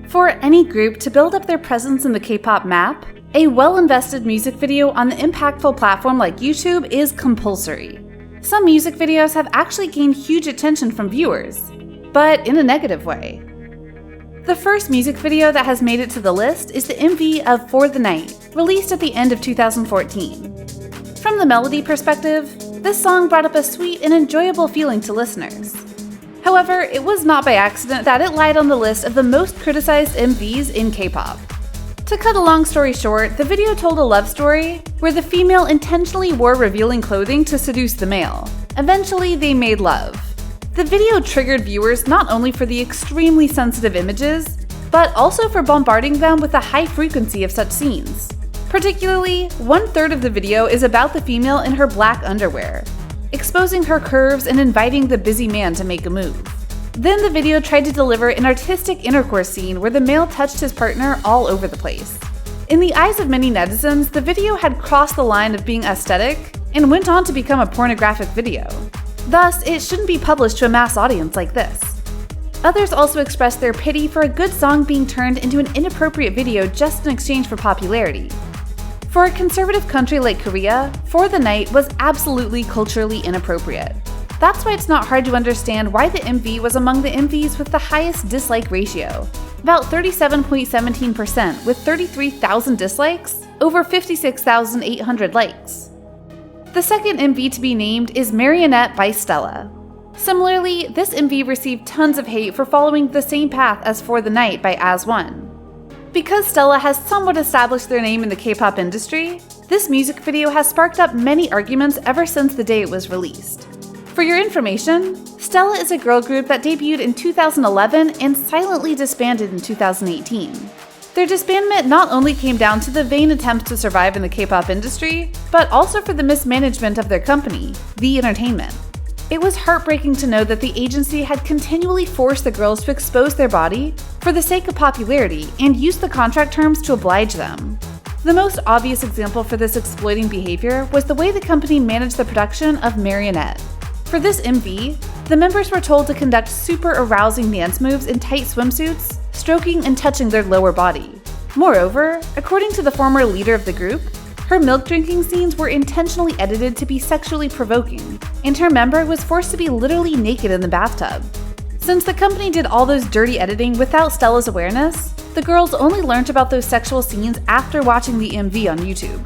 For any group to build up their presence in the K-pop map, a well-invested music video on the impactful platform like YouTube is compulsory. Some music videos have actually gained huge attention from viewers, but in a negative way. The first music video that has made it to the list is the MV of For the Night, released at the end of 2014. From the melody perspective, this song brought up a sweet and enjoyable feeling to listeners. However, it was not by accident that it lied on the list of the most criticized MVs in K-pop. To cut a long story short, the video told a love story where the female intentionally wore revealing clothing to seduce the male. Eventually, they made love. The video triggered viewers not only for the extremely sensitive images, but also for bombarding them with a high frequency of such scenes. Particularly, 1/3 of the video is about the female in her black underwear, exposing her curves and inviting the busy man to make a move. Then the video tried to deliver an artistic intercourse scene where the male touched his partner all over the place. In the eyes of many netizens, the video had crossed the line of being aesthetic and went on to become a pornographic video. Thus, it shouldn't be published to a mass audience like this. Others also expressed their pity for a good song being turned into an inappropriate video just in exchange for popularity. For a conservative country like Korea, For the Night was absolutely culturally inappropriate. That's why it's not hard to understand why the MV was among the MVs with the highest dislike ratio, about 37.17% with 33,000 dislikes, over 56,800 likes. The second MV to be named is Marionette by Stella. Similarly, this MV received tons of hate for following the same path as For the Night by As1. Because Stella has somewhat established their name in the K-pop industry, this music video has sparked up many arguments ever since the day it was released. For your information, Stella is a girl group that debuted in 2011 and silently disbanded in 2018. Their disbandment not only came down to the vain attempts to survive in the K-pop industry, but also for the mismanagement of their company, V Entertainment. It was heartbreaking to know that the agency had continually forced the girls to expose their body for the sake of popularity and used the contract terms to oblige them. The most obvious example for this exploiting behavior was the way the company managed the production of Marionette. For this MV, the members were told to conduct super arousing dance moves in tight swimsuits, stroking and touching their lower body. Moreover, according to the former leader of the group, her milk drinking scenes were intentionally edited to be sexually provoking, and her member was forced to be literally naked in the bathtub. Since the company did all those dirty editing without Stella's awareness, the girls only learned about those sexual scenes after watching the MV on YouTube.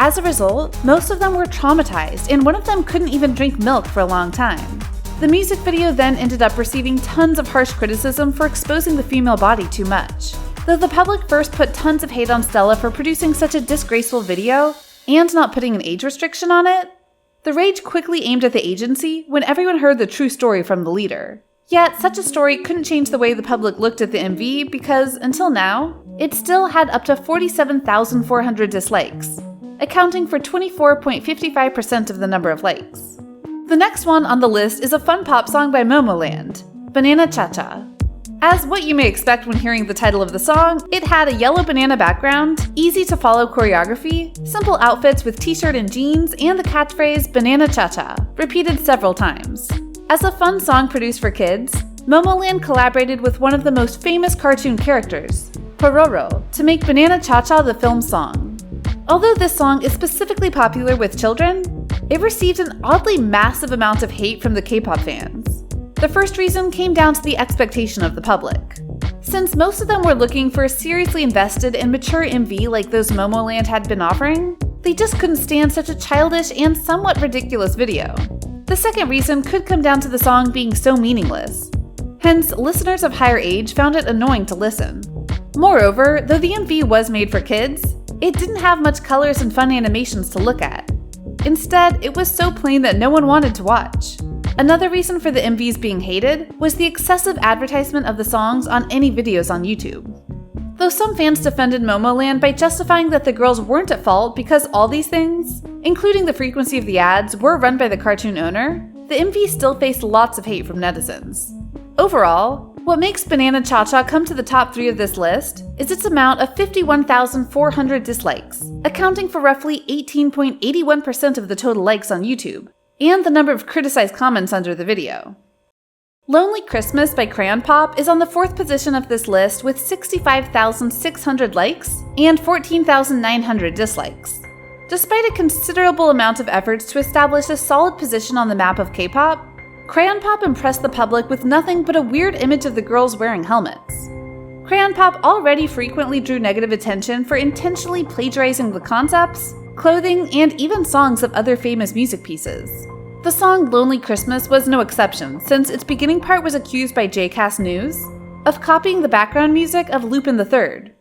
As a result, most of them were traumatized, and one of them couldn't even drink milk for a long time. The music video then ended up receiving tons of harsh criticism for exposing the female body too much. Though the public first put tons of hate on Stella for producing such a disgraceful video and not putting an age restriction on it, the rage quickly aimed at the agency when everyone heard the true story from the leader. Yet, such a story couldn't change the way the public looked at the MV because, until now, it still had up to 47,400 dislikes, accounting for 24.55% of the number of likes. The next one on the list is a fun pop song by Momoland, Banana Cha-Cha. As what you may expect when hearing the title of the song, it had a yellow banana background, easy to follow choreography, simple outfits with t-shirt and jeans, and the catchphrase Banana Cha-Cha, repeated several times. As a fun song produced for kids, Momoland collaborated with one of the most famous cartoon characters, Pororo, to make Banana Cha-Cha the film song. Although this song is specifically popular with children, it received an oddly massive amount of hate from the K-pop fans. The first reason came down to the expectation of the public. Since most of them were looking for a seriously invested and mature MV like those Momoland had been offering, they just couldn't stand such a childish and somewhat ridiculous video. The second reason could come down to the song being so meaningless. Hence, listeners of higher age found it annoying to listen. Moreover, though the MV was made for kids, it didn't have much colors and fun animations to look at. Instead, it was so plain that no one wanted to watch. Another reason for the MVs being hated was the excessive advertisement of the songs on any videos on YouTube. Though some fans defended Momoland by justifying that the girls weren't at fault because all these things, including the frequency of the ads, were run by the cartoon owner, the MV still faced lots of hate from netizens. Overall, what makes Banana Cha-Cha come to the top 3 of this list is its amount of 51,400 dislikes, accounting for roughly 18.81% of the total likes on YouTube, and the number of criticized comments under the video. Lonely Christmas by Crayon Pop is on the 4th position of this list with 65,600 likes and 14,900 dislikes. Despite a considerable amount of efforts to establish a solid position on the map of K-pop, Crayon Pop impressed the public with nothing but a weird image of the girls wearing helmets. Crayon Pop already frequently drew negative attention for intentionally plagiarizing the concepts, clothing, and even songs of other famous music pieces. The song Lonely Christmas was no exception, since its beginning part was accused by JCast News of copying the background music of Lupin III.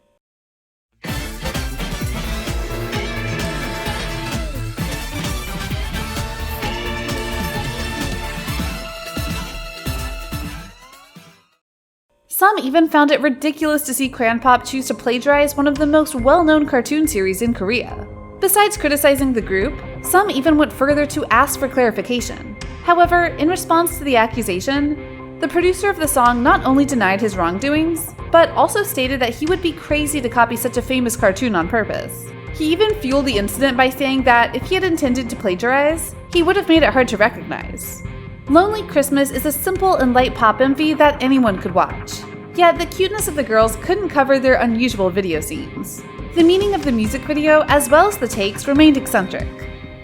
Some even found it ridiculous to see Crayon Pop choose to plagiarize one of the most well-known cartoon series in Korea. Besides criticizing the group, some even went further to ask for clarification. However, in response to the accusation, the producer of the song not only denied his wrongdoings, but also stated that he would be crazy to copy such a famous cartoon on purpose. He even fueled the incident by saying that if he had intended to plagiarize, he would have made it hard to recognize. Lonely Christmas is a simple and light pop MV that anyone could watch. Yet the cuteness of the girls couldn't cover their unusual video scenes. The meaning of the music video, as well as the takes, remained eccentric.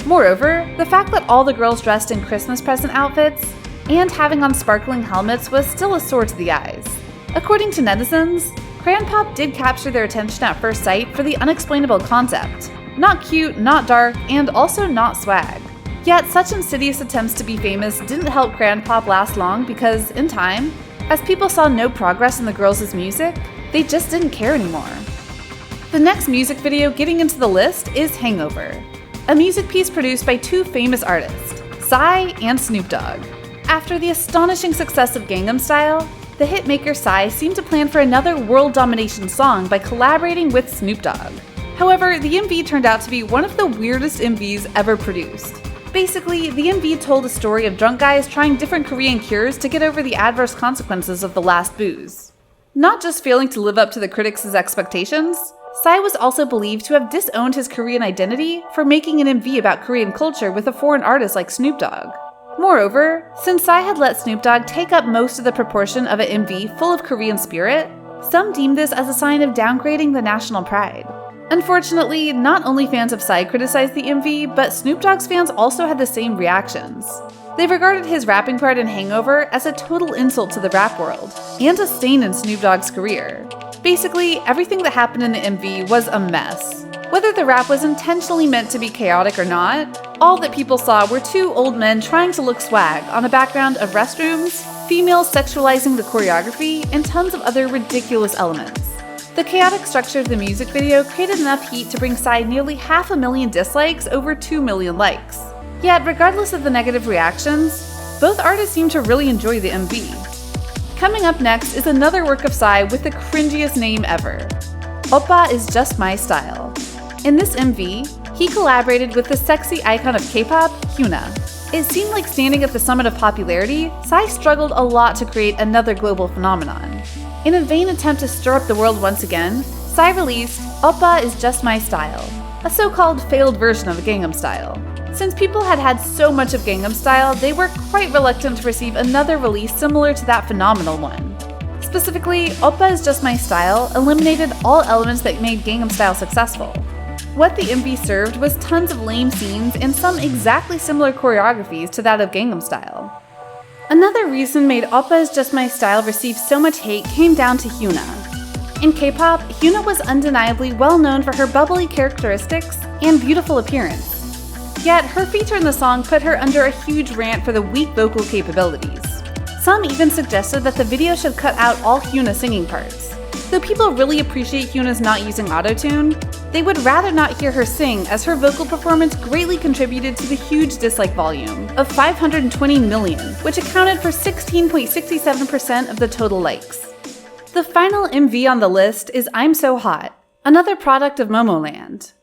Moreover, the fact that all the girls dressed in Christmas present outfits and having on sparkling helmets was still a sore to the eyes. According to netizens, Crayon Pop did capture their attention at first sight for the unexplainable concept. Not cute, not dark, and also not swag. Yet such insidious attempts to be famous didn't help Crayon Pop last long because, in time, as people saw no progress in the girls' music, they just didn't care anymore. The next music video getting into the list is Hangover, a music piece produced by two famous artists, Psy and Snoop Dogg. After the astonishing success of Gangnam Style, the hitmaker Psy seemed to plan for another world domination song by collaborating with Snoop Dogg. However, the MV turned out to be one of the weirdest MVs ever produced. Basically, the MV told a story of drunk guys trying different Korean cures to get over the adverse consequences of the last booze. Not just failing to live up to the critics' expectations, Psy was also believed to have disowned his Korean identity for making an MV about Korean culture with a foreign artist like Snoop Dogg. Moreover, since Psy had let Snoop Dogg take up most of the proportion of an MV full of Korean spirit, some deemed this as a sign of downgrading the national pride. Unfortunately, not only fans of Psy criticized the MV, but Snoop Dogg's fans also had the same reactions. They regarded his rapping part in Hangover as a total insult to the rap world, and a stain in Snoop Dogg's career. Basically, everything that happened in the MV was a mess. Whether the rap was intentionally meant to be chaotic or not, all that people saw were two old men trying to look swag on a background of restrooms, females sexualizing the choreography, and tons of other ridiculous elements. The chaotic structure of the music video created enough heat to bring Psy nearly 500,000 dislikes over 2 million likes. Yet, regardless of the negative reactions, both artists seem to really enjoy the MV. Coming up next is another work of Psy with the cringiest name ever. Oppa is Just My Style. In this MV, he collaborated with the sexy icon of K-pop, Hyuna. It seemed like standing at the summit of popularity, Psy struggled a lot to create another global phenomenon. In a vain attempt to stir up the world once again, Psy released Oppa is Just My Style, a so-called failed version of Gangnam Style. Since people had had so much of Gangnam Style, they were quite reluctant to receive another release similar to that phenomenal one. Specifically, Oppa is Just My Style eliminated all elements that made Gangnam Style successful. What the MV served was tons of lame scenes and some exactly similar choreographies to that of Gangnam Style. Another reason made Oppa is Just My Style receive so much hate came down to Hyuna. In K-pop, Hyuna was undeniably well known for her bubbly characteristics and beautiful appearance. Yet, her feature in the song put her under a huge rant for the weak vocal capabilities. Some even suggested that the video should cut out all Hyuna singing parts. Though people really appreciate Hyuna's not using autotune, they would rather not hear her sing as her vocal performance greatly contributed to the huge dislike volume of 520 million, which accounted for 16.67% of the total likes. The final MV on the list is I'm So Hot, another product of Momoland.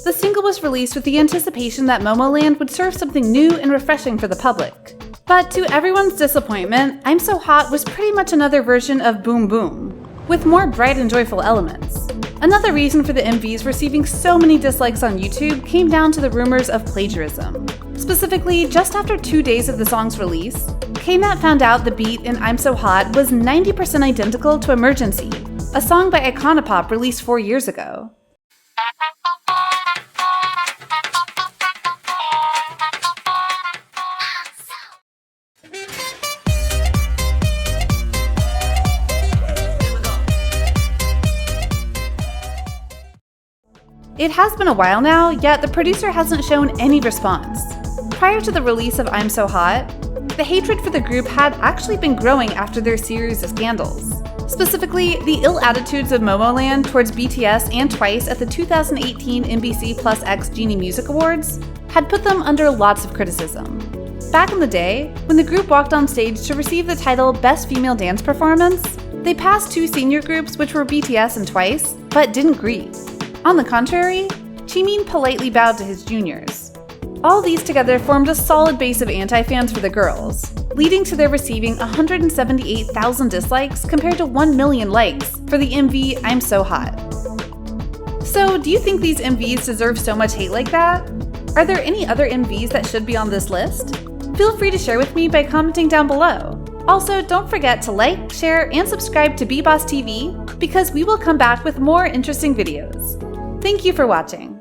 The single was released with the anticipation that Momoland would serve something new and refreshing for the public. But to everyone's disappointment, I'm So Hot was pretty much another version of Boom Boom, with more bright and joyful elements. Another reason for the MVs receiving so many dislikes on YouTube came down to the rumors of plagiarism. Specifically, just after 2 days of the song's release, Knet found out the beat in I'm So Hot was 90% identical to Emergency, a song by Pop released 4 years ago. It has been a while now, yet the producer hasn't shown any response. Prior to the release of I'm So Hot, the hatred for the group had actually been growing after their series of scandals. Specifically, the ill attitudes of Momoland towards BTS and TWICE at the 2018 NBC Plus X Genie Music Awards had put them under lots of criticism. Back in the day, when the group walked on stage to receive the title Best Female Dance Performance, they passed 2 senior groups, which were BTS and TWICE, but didn't greet. On the contrary, Jimin politely bowed to his juniors. All these together formed a solid base of anti-fans for the girls, leading to their receiving 178,000 dislikes compared to 1 million likes for the MV I'm So Hot. So, do you think these MVs deserve so much hate like that? Are there any other MVs that should be on this list? Feel free to share with me by commenting down below. Also, don't forget to like, share, and subscribe to BeBoss TV because we will come back with more interesting videos. Thank you for watching.